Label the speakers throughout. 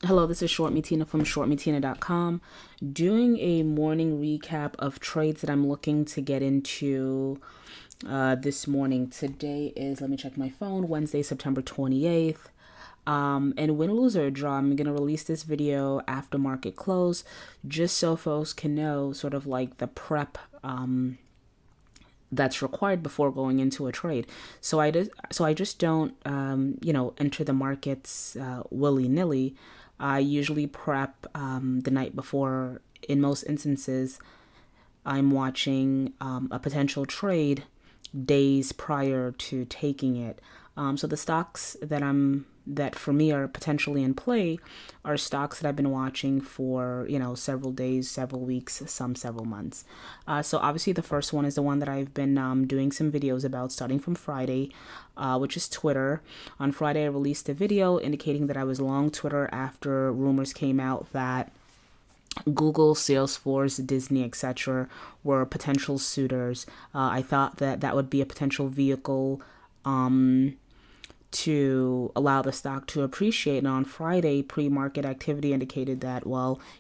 Speaker 1: Hello, this is Short Me Tina from shortmetina.com, doing a morning recap of trades that I'm looking to get into this morning. Today is, let me check my phone, Wednesday, September 28th. And win, lose, or draw, I'm going to release this video after market close, just so folks can know sort of like the prep that's required before going into a trade. So I just don't, enter the markets willy-nilly. I usually prep the night before. In most instances, I'm watching a potential trade days prior to taking it. So the stocks that for me are potentially in play are stocks that I've been watching for, several days, several weeks, several months. So obviously the first one is the one that I've been doing some videos about starting from Friday, which is Twitter. On Friday, I released a video indicating that I was long Twitter after rumors came out that Google, Salesforce, Disney, etc. were potential suitors. I thought that would be a potential vehicle to allow the stock to appreciate. And on Friday, pre-market activity indicated that,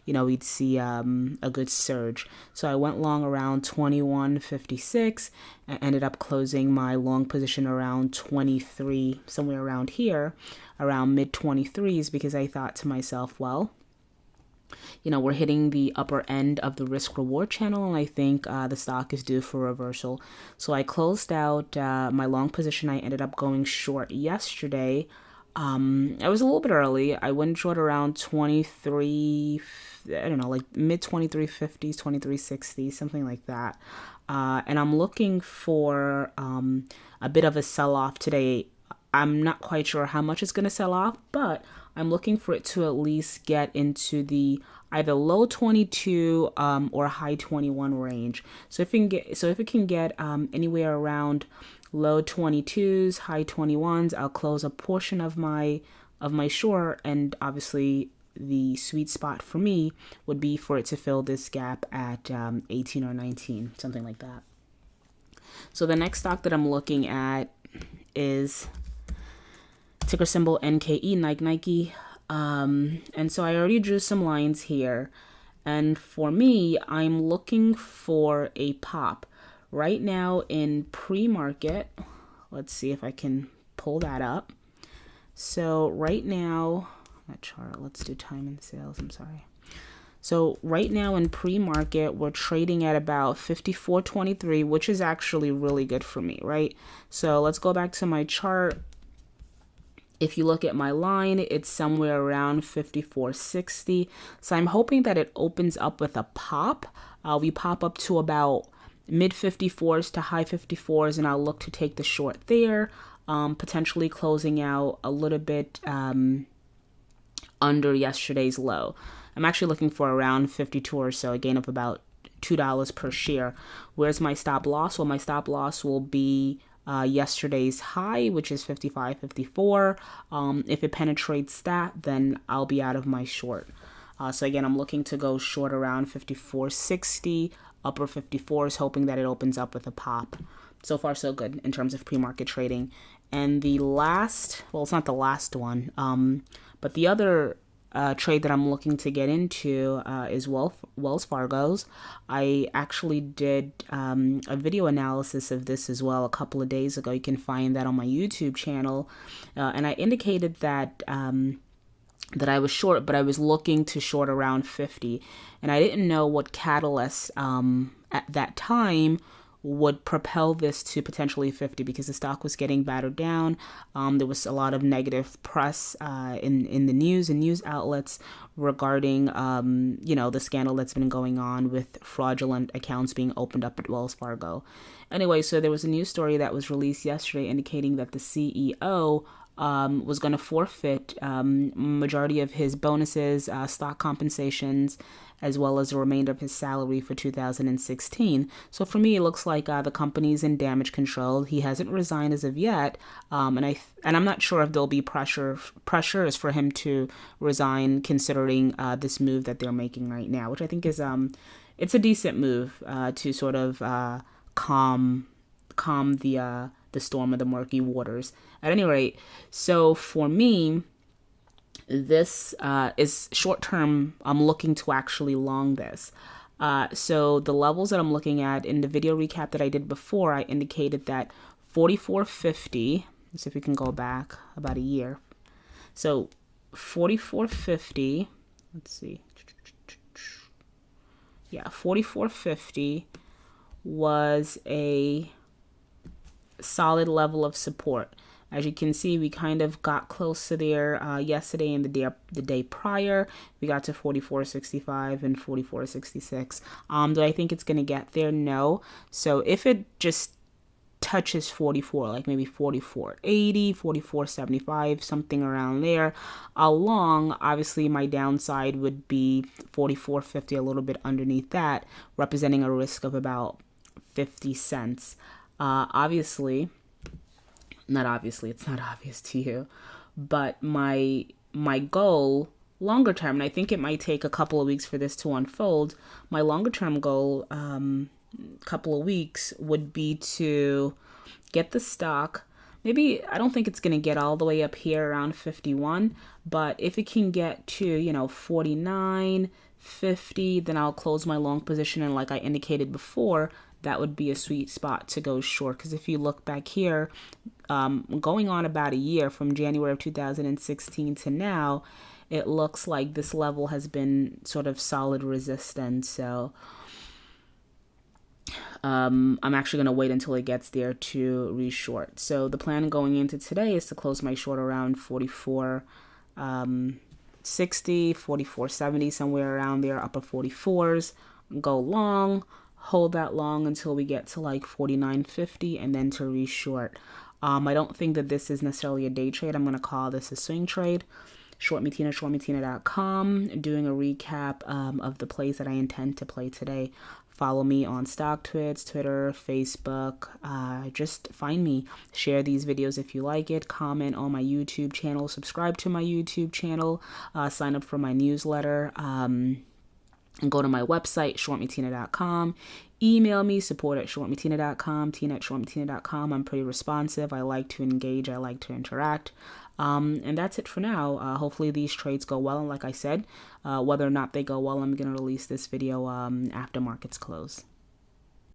Speaker 1: we'd see a good surge. So I went long around 21.56 and ended up closing my long position around 23, somewhere around here, around mid 23s, because I thought to myself, we're hitting the upper end of the risk reward channel, and I think the stock is due for reversal. So I closed out my long position. I ended up going short yesterday. I was a little bit early. I went short around 23, like mid 23.50s, 23.60s, something like that. And I'm looking for a bit of a sell-off today. I'm not quite sure how much it's going to sell off, but I'm looking for it to at least get into the either low 22 or high 21 range. So if it can get anywhere around low 22s, high 21s, I'll close a portion of my short, and obviously the sweet spot for me would be for it to fill this gap at 18 or 19, something like that. So the next stock that I'm looking at is ticker symbol NKE, Nike. And so I already drew some lines here. And for me, I'm looking for a pop. Right now in pre-market, let's see if I can pull that up. So right now, that chart, let's do time and sales, I'm sorry. So right now in pre-market, we're trading at about 54.23, which is actually really good for me, right? So let's go back to my chart. If you look at my line, it's somewhere around 54.60. So I'm hoping that it opens up with a pop. We pop up to about mid 54s to high 54s, and I'll look to take the short there, potentially closing out a little bit under yesterday's low. I'm actually looking for around 52 or so, a gain of about $2 per share. Where's my stop loss? Well, my stop loss will be yesterday's high, which is 55.54. If it penetrates that, then I'll be out of my short. So again, I'm looking to go short around 54.60, upper 54s, hoping that it opens up with a pop. So far, so good in terms of pre-market trading. And the last, it's not the last one, but the other trade that I'm looking to get into is Wells Fargo's. I actually did a video analysis of this as well a couple of days ago. You can find that on my YouTube channel. And I indicated that that I was short, but I was looking to short around 50. And I didn't know what catalyst at that time would propel this to potentially 50, because the stock was getting battered down. There was a lot of negative press in the news and news outlets regarding, the scandal that's been going on with fraudulent accounts being opened up at Wells Fargo. Anyway, so there was a news story that was released yesterday indicating that the CEO was going to forfeit majority of his bonuses, stock compensations, as well as the remainder of his salary for 2016. So for me, it looks like the company's in damage control. He hasn't resigned as of yet, and I'm not sure if there'll be pressures for him to resign, considering this move that they're making right now, which I think is it's a decent move to sort of calm the storm of the murky waters. At any rate, so for me, This is short term. I'm looking to actually long this. So the levels that I'm looking at in the video recap that I did before, I indicated that 44.50. Let's see if we can go back about a year. So 44.50. Let's see. Yeah, 44.50 was a solid level of support. As you can see, we kind of got close to there yesterday and the day prior. We got to 44.65 and 44.66. Do I think it's going to get there? No. So if it just touches 44, like maybe 44.80, 44.75, something around there, along, obviously my downside would be 44.50, a little bit underneath that, representing a risk of about 50 cents. Obviously, not obviously, it's not obvious to you, but my goal longer term, and I think it might take a couple of weeks for this to unfold, my longer term goal, couple of weeks, would be to get the stock. Maybe, I don't think it's going to get all the way up here around 51, but if it can get to, 49, 50, then I'll close my long position, and like I indicated before, that would be a sweet spot to go short. Because if you look back here, going on about a year from January of 2016 to now, it looks like this level has been sort of solid resistance. So I'm actually going to wait until it gets there to reshort. So the plan going into today is to close my short around 44.60, 44.70, somewhere around there, upper 44s, go long, hold that long until we get to like 49.50, and then to reshort. I don't think that this is necessarily a day trade. I'm going to call this a swing trade. shortmetina.com, doing a recap of the plays that I intend to play today. Follow me on StockTwits, Twitter, Facebook. Just find me. Share these videos if you like it. Comment on my YouTube channel. Subscribe to my YouTube channel. Sign up for my newsletter. And go to my website, shortmetina.com. Email me, support@shortmetina.com, tina@shortmetina.com. I'm pretty responsive. I like to engage. I like to interact. And that's it for now. Hopefully these trades go well. And like I said, whether or not they go well, I'm going to release this video after markets close.